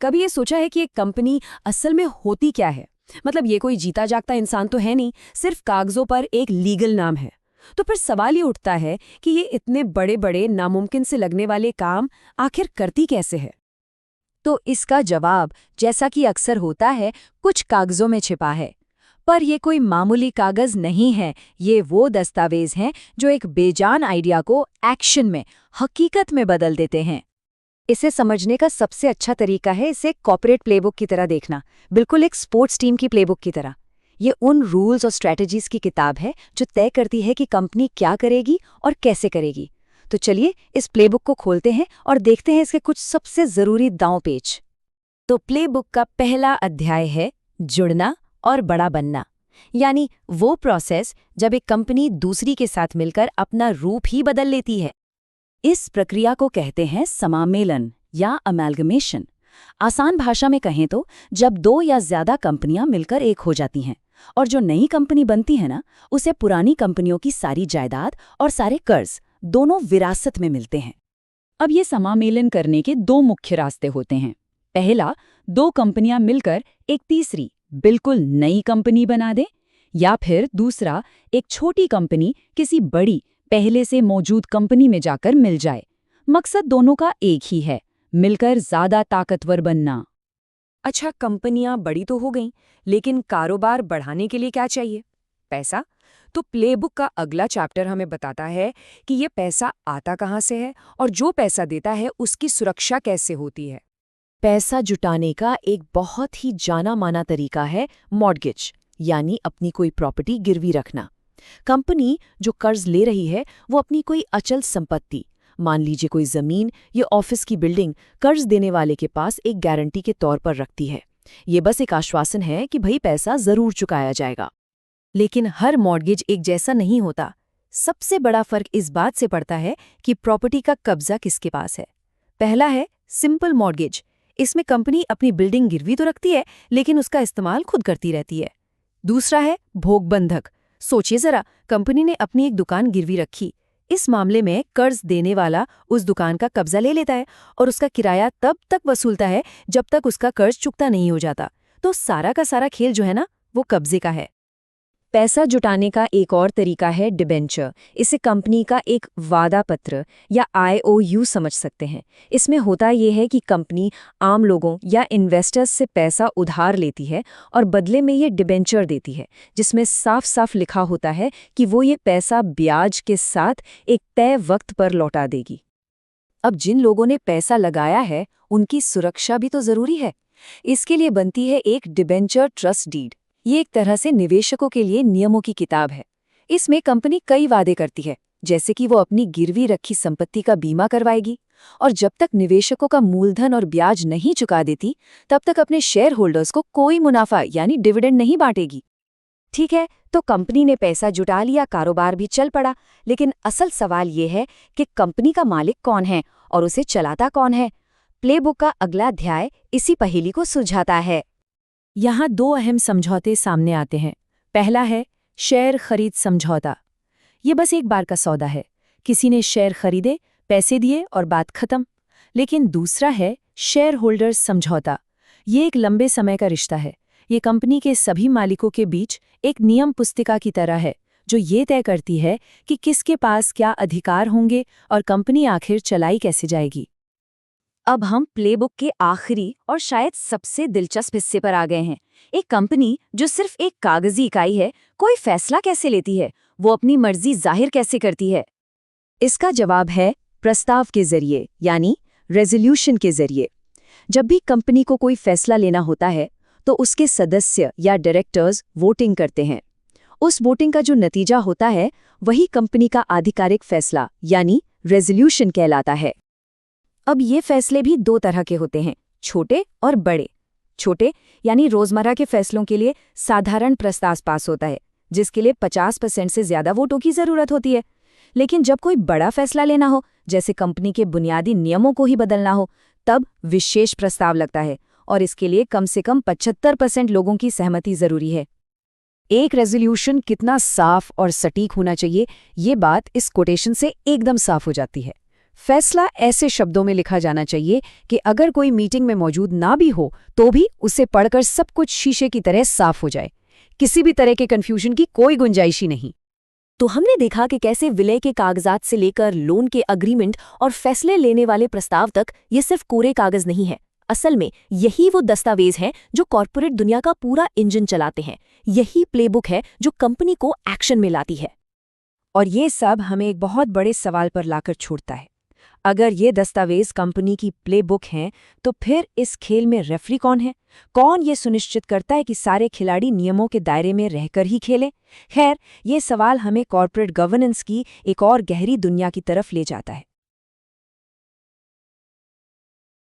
कभी ये सोचा है कि एक कंपनी असल में होती क्या है? मतलब ये कोई जीता जागता इंसान तो है नहीं, सिर्फ कागजों पर एक लीगल नाम है। तो फिर सवाल ये उठता है कि ये इतने बड़े बड़े नामुमकिन से लगने वाले काम आखिर करती कैसे है? तो इसका जवाब, जैसा कि अक्सर होता है, कुछ कागजों में छिपा है। पर ये कोई मामूली कागज नहीं है, ये वो दस्तावेज हैं जो एक बेजान आइडिया को एक्शन में, हकीकत में बदल देते हैं। इसे समझने का सबसे अच्छा तरीका है इसे कॉर्पोरेट प्लेबुक की तरह देखना, बिल्कुल एक स्पोर्ट्स टीम की प्लेबुक की तरह। ये उन रूल्स और स्ट्रैटेजीज की किताब है जो तय करती है कि कंपनी क्या करेगी और कैसे करेगी। तो चलिए इस प्लेबुक को खोलते हैं और देखते हैं इसके कुछ सबसे जरूरी दांव-पेच। तो प्लेबुक का पहला अध्याय है जुड़ना और बड़ा बनना, यानी वो प्रोसेस जब एक कंपनी दूसरी के साथ मिलकर अपना रूप ही बदल लेती है। इस प्रक्रिया को कहते हैं समामेलन या अमेलगमेशन। आसान भाषा में कहें तो जब दो या ज्यादा कंपनियां मिलकर एक हो जाती हैं और जो नई कंपनी बनती है ना, उसे पुरानी कंपनियों की सारी जायदाद और सारे कर्ज दोनों विरासत में मिलते हैं। अब ये समामेलन करने के दो मुख्य रास्ते होते हैं। पहला, दो कंपनियां मिलकर एक तीसरी बिल्कुल नई कंपनी बना दें, या फिर दूसरा, एक छोटी कंपनी किसी बड़ी पहले से मौजूद कंपनी में जाकर मिल जाए। मकसद दोनों का एक ही है, मिलकर ज्यादा ताकतवर बनना। अच्छा, कंपनियां बड़ी तो हो गईं, लेकिन कारोबार बढ़ाने के लिए क्या चाहिए? पैसा। तो प्लेबुक का अगला चैप्टर हमें बताता है कि ये पैसा आता कहाँ से है और जो पैसा देता है उसकी सुरक्षा कैसे होती है। पैसा जुटाने का एक बहुत ही जाना माना तरीका है मॉर्गेज, यानी अपनी कोई प्रॉपर्टी गिरवी रखना। कंपनी जो कर्ज ले रही है वो अपनी कोई अचल संपत्ति, मान लीजिए कोई जमीन या ऑफिस की बिल्डिंग, कर्ज देने वाले के पास एक गारंटी के तौर पर रखती है। ये बस एक आश्वासन है कि भाई पैसा जरूर चुकाया जाएगा। लेकिन हर मॉर्गेज एक जैसा नहीं होता। सबसे बड़ा फर्क इस बात से पड़ता है कि प्रॉपर्टी का कब्जा किसके पास है। पहला है सिंपल मॉर्गेज। इसमें कंपनी अपनी बिल्डिंग गिरवी तो रखती है, लेकिन उसका इस्तेमाल खुद करती रहती है। दूसरा है भोग बंधक। सोचिए जरा, कंपनी ने अपनी एक दुकान गिरवी रखी। इस मामले में कर्ज देने वाला उस दुकान का कब्जा ले लेता है और उसका किराया तब तक वसूलता है जब तक उसका कर्ज चुकता नहीं हो जाता। तो सारा का सारा खेल जो है ना, वो कब्जे का है। पैसा जुटाने का एक और तरीका है डिबेंचर। इसे कंपनी का एक वादा पत्र या IOU समझ सकते हैं। इसमें होता यह है कि कंपनी आम लोगों या इन्वेस्टर्स से पैसा उधार लेती है और बदले में ये डिबेंचर देती है, जिसमें साफ साफ लिखा होता है कि वो ये पैसा ब्याज के साथ एक तय वक्त पर लौटा देगी। अब जिन लोगों ने पैसा लगाया है उनकी सुरक्षा भी तो जरूरी है। इसके लिए बनती है एक डिबेंचर ट्रस्ट डीड। ये एक तरह से निवेशकों के लिए नियमों की किताब है। इसमें कंपनी कई वादे करती है, जैसे कि वो अपनी गिरवी रखी संपत्ति का बीमा करवाएगी और जब तक निवेशकों का मूलधन और ब्याज नहीं चुका देती, तब तक अपने शेयर होल्डर्स को कोई मुनाफा यानी डिविडेंड नहीं बांटेगी। ठीक है, तो कंपनी ने पैसा जुटा लिया, कारोबार भी चल पड़ा, लेकिन असल सवाल ये है कि कंपनी का मालिक कौन है और उसे चलाता कौन है। प्लेबुक का अगला अध्याय इसी पहेली को सुलझाता है। यहाँ दो अहम समझौते सामने आते हैं। पहला है शेयर खरीद समझौता। ये बस एक बार का सौदा है, किसी ने शेयर खरीदे, पैसे दिए और बात खत्म। लेकिन दूसरा है शेयर होल्डर्स समझौता। ये एक लंबे समय का रिश्ता है। ये कंपनी के सभी मालिकों के बीच एक नियम पुस्तिका की तरह है, जो ये तय करती है कि किसके पास क्या अधिकार होंगे और कंपनी आखिर चलाई कैसे जाएगी। अब हम प्लेबुक के आखिरी और शायद सबसे दिलचस्प हिस्से पर आ गए हैं। एक कंपनी जो सिर्फ एक कागजी इकाई है, कोई फैसला कैसे लेती है, वो अपनी मर्जी जाहिर कैसे करती है? इसका जवाब है प्रस्ताव के जरिए, यानी रेजोल्यूशन के जरिए। जब भी कंपनी को कोई फैसला लेना होता है तो उसके सदस्य या डायरेक्टर्स वोटिंग करते हैं। उस वोटिंग का जो नतीजा होता है वही कंपनी का आधिकारिक फैसला यानी रेजोल्यूशन कहलाता है। अब ये फैसले भी दो तरह के होते हैं, छोटे और बड़े। छोटे यानी रोजमर्रा के फैसलों के लिए साधारण प्रस्ताव पास होता है, जिसके लिए 50% से ज्यादा वोटों की जरूरत होती है। लेकिन जब कोई बड़ा फैसला लेना हो, जैसे कंपनी के बुनियादी नियमों को ही बदलना हो, तब विशेष प्रस्ताव लगता है और इसके लिए कम से कम 75% लोगों की सहमति जरूरी है। एक रेजोल्यूशन कितना साफ और सटीक होना चाहिए, ये बात इस कोटेशन से एकदम साफ हो जाती है। फैसला ऐसे शब्दों में लिखा जाना चाहिए कि अगर कोई मीटिंग में मौजूद ना भी हो तो भी उसे पढ़कर सब कुछ शीशे की तरह साफ हो जाए। किसी भी तरह के कंफ्यूजन की कोई गुंजाइश ही नहीं। तो हमने देखा कि कैसे विलय के कागजात से लेकर लोन के अग्रीमेंट और फैसले लेने वाले प्रस्ताव तक ये सिर्फ कोरे कागज नहीं है। असल में यही वो दस्तावेज हैं जो कॉर्पोरेट दुनिया का पूरा इंजन चलाते हैं। यही प्लेबुक है जो कंपनी को एक्शन में लाती है। और ये सब हमें एक बहुत बड़े सवाल पर लाकर छोड़ता है। अगर ये दस्तावेज कंपनी की प्लेबुक हैं, तो फिर इस खेल में रेफरी कौन है? कौन ये सुनिश्चित करता है कि सारे खिलाड़ी नियमों के दायरे में रहकर ही खेलें? खैर, ये सवाल हमें कॉर्पोरेट गवर्नेंस की एक और गहरी दुनिया की तरफ ले जाता है।